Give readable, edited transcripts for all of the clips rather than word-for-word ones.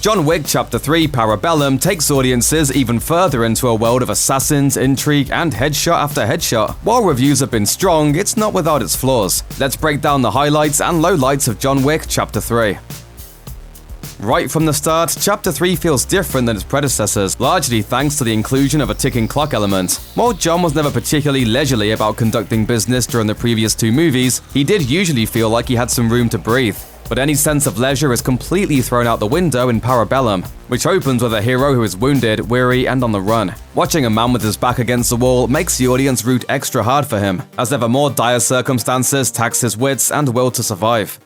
John Wick Chapter 3 Parabellum takes audiences even further into a world of assassins, intrigue, and headshot after headshot. While reviews have been strong, it's not without its flaws. Let's break down the highlights and lowlights of John Wick Chapter 3. Right from the start, Chapter 3 feels different than its predecessors, largely thanks to the inclusion of a ticking clock element. While John was never particularly leisurely about conducting business during the previous two movies, he did usually feel like he had some room to breathe. But any sense of leisure is completely thrown out the window in Parabellum, which opens with a hero who is wounded, weary, and on the run. Watching a man with his back against the wall makes the audience root extra hard for him, as ever more dire circumstances tax his wits and will to survive.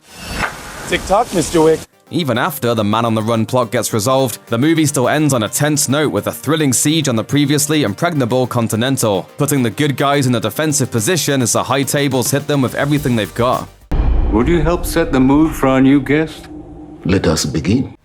Tick-tock, Mr. Wick. Even after the man-on-the-run plot gets resolved, the movie still ends on a tense note with a thrilling siege on the previously impregnable Continental, putting the good guys in a defensive position as the high tables hit them with everything they've got. Would you help set the mood for our new guest? Let us begin.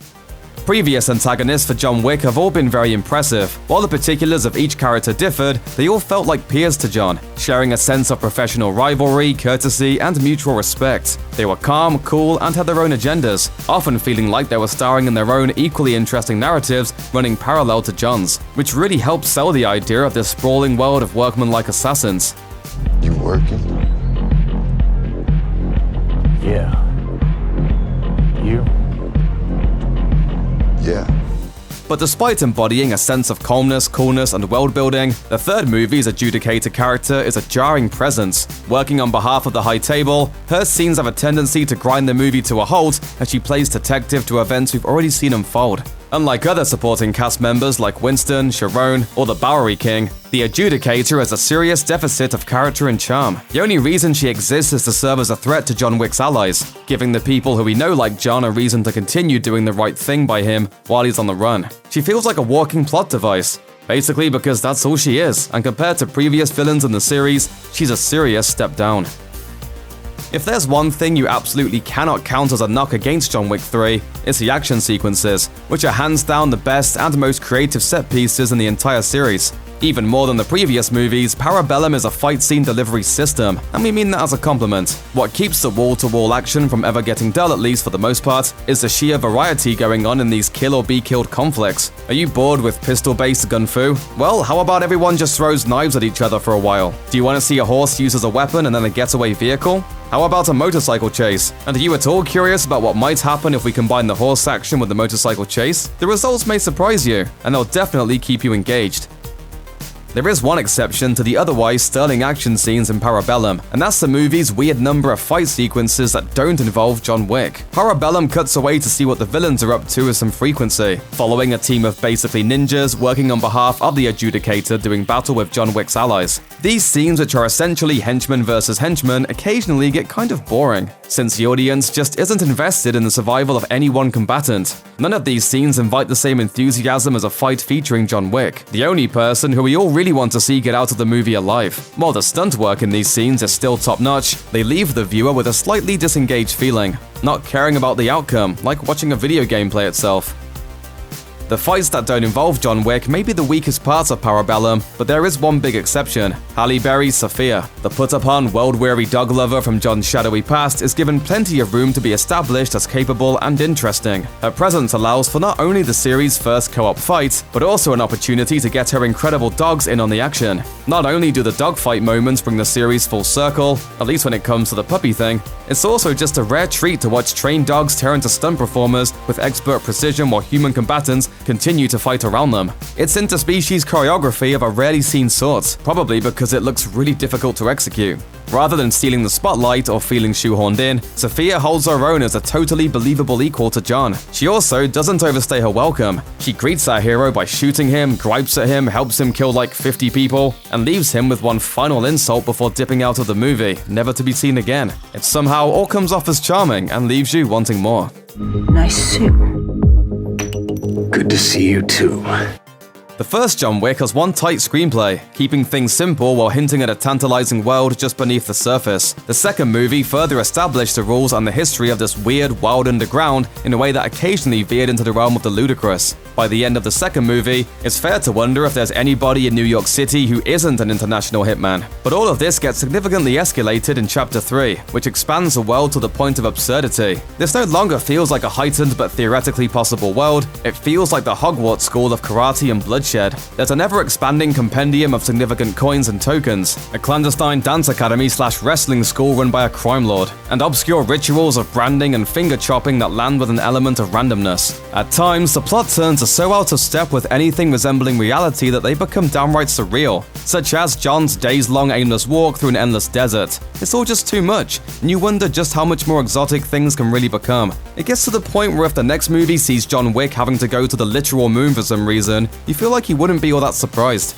Previous antagonists for John Wick have all been very impressive. While the particulars of each character differed, they all felt like peers to John, sharing a sense of professional rivalry, courtesy, and mutual respect. They were calm, cool, and had their own agendas, often feeling like they were starring in their own equally interesting narratives running parallel to John's, which really helped sell the idea of this sprawling world of workmanlike assassins. You working? Yeah. You? Yeah. But despite embodying a sense of calmness, coolness, and world-building, the third movie's Adjudicator character is a jarring presence. Working on behalf of the High Table, her scenes have a tendency to grind the movie to a halt as she plays detective to events we've already seen unfold. Unlike other supporting cast members like Winston, Sharon, or the Bowery King, the Adjudicator has a serious deficit of character and charm. The only reason she exists is to serve as a threat to John Wick's allies, giving the people who we know like John a reason to continue doing the right thing by him while he's on the run. She feels like a walking plot device, basically because that's all she is, and compared to previous villains in the series, she's a serious step down. If there's one thing you absolutely cannot count as a knock against John Wick 3, it's the action sequences, which are hands down the best and most creative set pieces in the entire series. Even more than the previous movies, Parabellum is a fight scene delivery system, and we mean that as a compliment. What keeps the wall-to-wall action from ever getting dull, at least for the most part, is the sheer variety going on in these kill-or-be-killed conflicts. Are you bored with pistol-based gun-fu? Well, how about everyone just throws knives at each other for a while? Do you want to see a horse used as a weapon and then a getaway vehicle? How about a motorcycle chase? And are you at all curious about what might happen if we combine the horse action with the motorcycle chase? The results may surprise you, and they'll definitely keep you engaged. There is one exception to the otherwise sterling action scenes in Parabellum, and that's the movie's weird number of fight sequences that don't involve John Wick. Parabellum cuts away to see what the villains are up to with some frequency, following a team of basically ninjas working on behalf of the Adjudicator doing battle with John Wick's allies. These scenes, which are essentially henchmen versus henchmen, occasionally get kind of boring, since the audience just isn't invested in the survival of any one combatant. None of these scenes invite the same enthusiasm as a fight featuring John Wick, the only person who we all really want to see get out of the movie alive. While the stunt work in these scenes is still top-notch, they leave the viewer with a slightly disengaged feeling, not caring about the outcome, like watching a video game play itself. The fights that don't involve John Wick may be the weakest parts of Parabellum, but there is one big exception: Halle Berry's Sofia. The put-upon, world-weary dog lover from John's shadowy past is given plenty of room to be established as capable and interesting. Her presence allows for not only the series' first co-op fight, but also an opportunity to get her incredible dogs in on the action. Not only do the dogfight moments bring the series full circle, at least when it comes to the puppy thing, it's also just a rare treat to watch trained dogs tear into stunt performers with expert precision while human combatants continue to fight around them. It's interspecies choreography of a rarely seen sort, probably because it looks really difficult to execute. Rather than stealing the spotlight or feeling shoehorned in, Sofia holds her own as a totally believable equal to John. She also doesn't overstay her welcome. She greets our hero by shooting him, gripes at him, helps him kill like 50 people, and leaves him with one final insult before dipping out of the movie, never to be seen again. It somehow all comes off as charming and leaves you wanting more. Nice suit. Good to see you too. The first John Wick has one tight screenplay, keeping things simple while hinting at a tantalizing world just beneath the surface. The second movie further established the rules and the history of this weird, wild underground in a way that occasionally veered into the realm of the ludicrous. By the end of the second movie, it's fair to wonder if there's anybody in New York City who isn't an international hitman. But all of this gets significantly escalated in Chapter 3, which expands the world to the point of absurdity. This no longer feels like a heightened but theoretically possible world, it feels like the Hogwarts school of karate and bloodshed. There's an ever-expanding compendium of significant coins and tokens, a clandestine dance academy/wrestling school run by a crime lord, and obscure rituals of branding and finger-chopping that land with an element of randomness. At times, the plot turns are so out of step with anything resembling reality that they become downright surreal, such as John's days-long aimless walk through an endless desert. It's all just too much, and you wonder just how much more exotic things can really become. It gets to the point where if the next movie sees John Wick having to go to the literal moon for some reason, you feel like you wouldn't be all that surprised.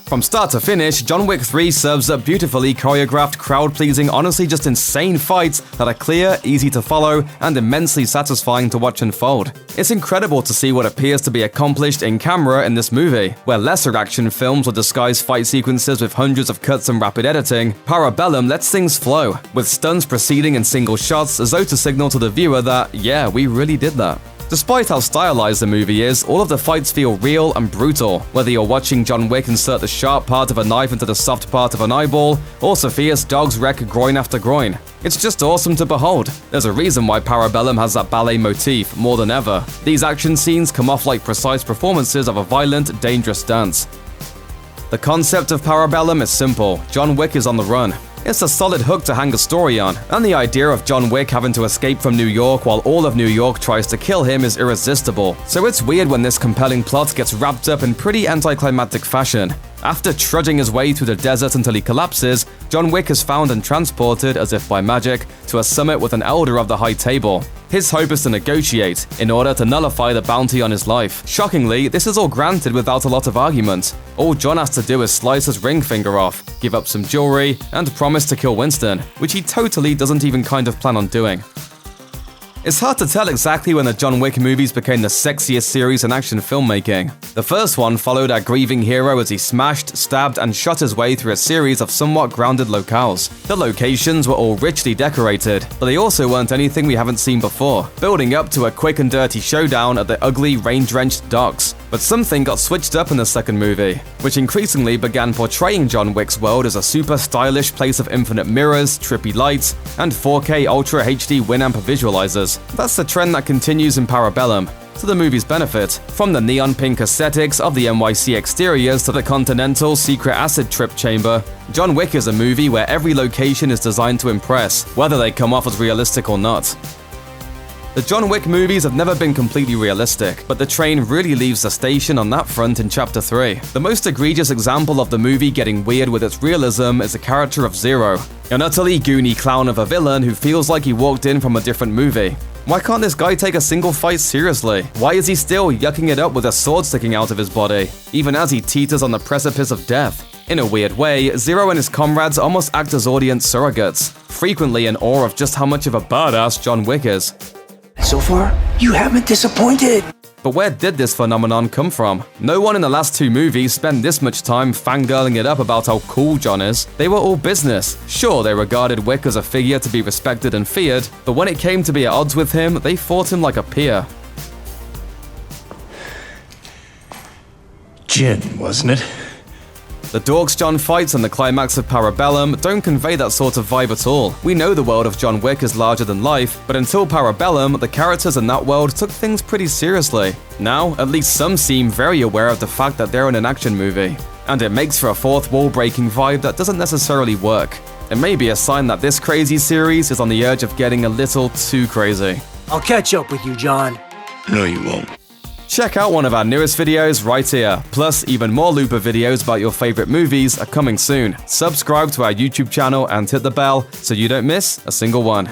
From start to finish, John Wick 3 serves up beautifully choreographed, crowd-pleasing, honestly just insane fights that are clear, easy to follow, and immensely satisfying to watch unfold. It's incredible to see what appears to be accomplished in camera in this movie, where lesser action films will disguise fight sequences with hundreds of cuts and rapid editing. Parabellum lets things flow, with stunts proceeding in single shots as though to signal to the viewer that, yeah, we really did that. Despite how stylized the movie is, all of the fights feel real and brutal, whether you're watching John Wick insert the sharp part of a knife into the soft part of an eyeball, or Sofia's dogs wreck groin after groin. It's just awesome to behold. There's a reason why Parabellum has that ballet motif more than ever. These action scenes come off like precise performances of a violent, dangerous dance. The concept of Parabellum is simple. John Wick is on the run. It's a solid hook to hang a story on, and the idea of John Wick having to escape from New York while all of New York tries to kill him is irresistible, so it's weird when this compelling plot gets wrapped up in pretty anticlimactic fashion. After trudging his way through the desert until he collapses, John Wick is found and transported, as if by magic, to a summit with an elder of the High Table. His hope is to negotiate, in order to nullify the bounty on his life. Shockingly, this is all granted without a lot of argument. All John has to do is slice his ring finger off, give up some jewelry, and promise to kill Winston, which he totally doesn't even kind of plan on doing. It's hard to tell exactly when the John Wick movies became the sexiest series in action filmmaking. The first one followed our grieving hero as he smashed, stabbed, and shot his way through a series of somewhat grounded locales. The locations were all richly decorated, but they also weren't anything we haven't seen before, building up to a quick and dirty showdown at the ugly, rain-drenched docks. But something got switched up in the second movie, which increasingly began portraying John Wick's world as a super stylish place of infinite mirrors, trippy lights, and 4K Ultra HD Winamp visualizers. That's the trend that continues in Parabellum, to the movie's benefit. From the neon pink aesthetics of the NYC exteriors to the Continental secret acid trip chamber, John Wick is a movie where every location is designed to impress, whether they come off as realistic or not. The John Wick movies have never been completely realistic, but the train really leaves the station on that front in Chapter 3. The most egregious example of the movie getting weird with its realism is the character of Zero, an utterly goony clown of a villain who feels like he walked in from a different movie. Why can't this guy take a single fight seriously? Why is he still yucking it up with a sword sticking out of his body, even as he teeters on the precipice of death? In a weird way, Zero and his comrades almost act as audience surrogates, frequently in awe of just how much of a badass John Wick is. So far, you haven't disappointed. But where did this phenomenon come from? No one in the last two movies spent this much time fangirling it up about how cool John is. They were all business. Sure, they regarded Wick as a figure to be respected and feared, but when it came to be at odds with him, they fought him like a peer. Gin, wasn't it? The Dorks John fights and the climax of Parabellum don't convey that sort of vibe at all. We know the world of John Wick is larger than life, but until Parabellum, the characters in that world took things pretty seriously. Now, at least some seem very aware of the fact that they're in an action movie. And it makes for a fourth wall-breaking vibe that doesn't necessarily work. It may be a sign that this crazy series is on the edge of getting a little too crazy. I'll catch up with you, John. No, you won't. Check out one of our newest videos right here. Plus, even more Looper videos about your favorite movies are coming soon. Subscribe to our YouTube channel and hit the bell so you don't miss a single one.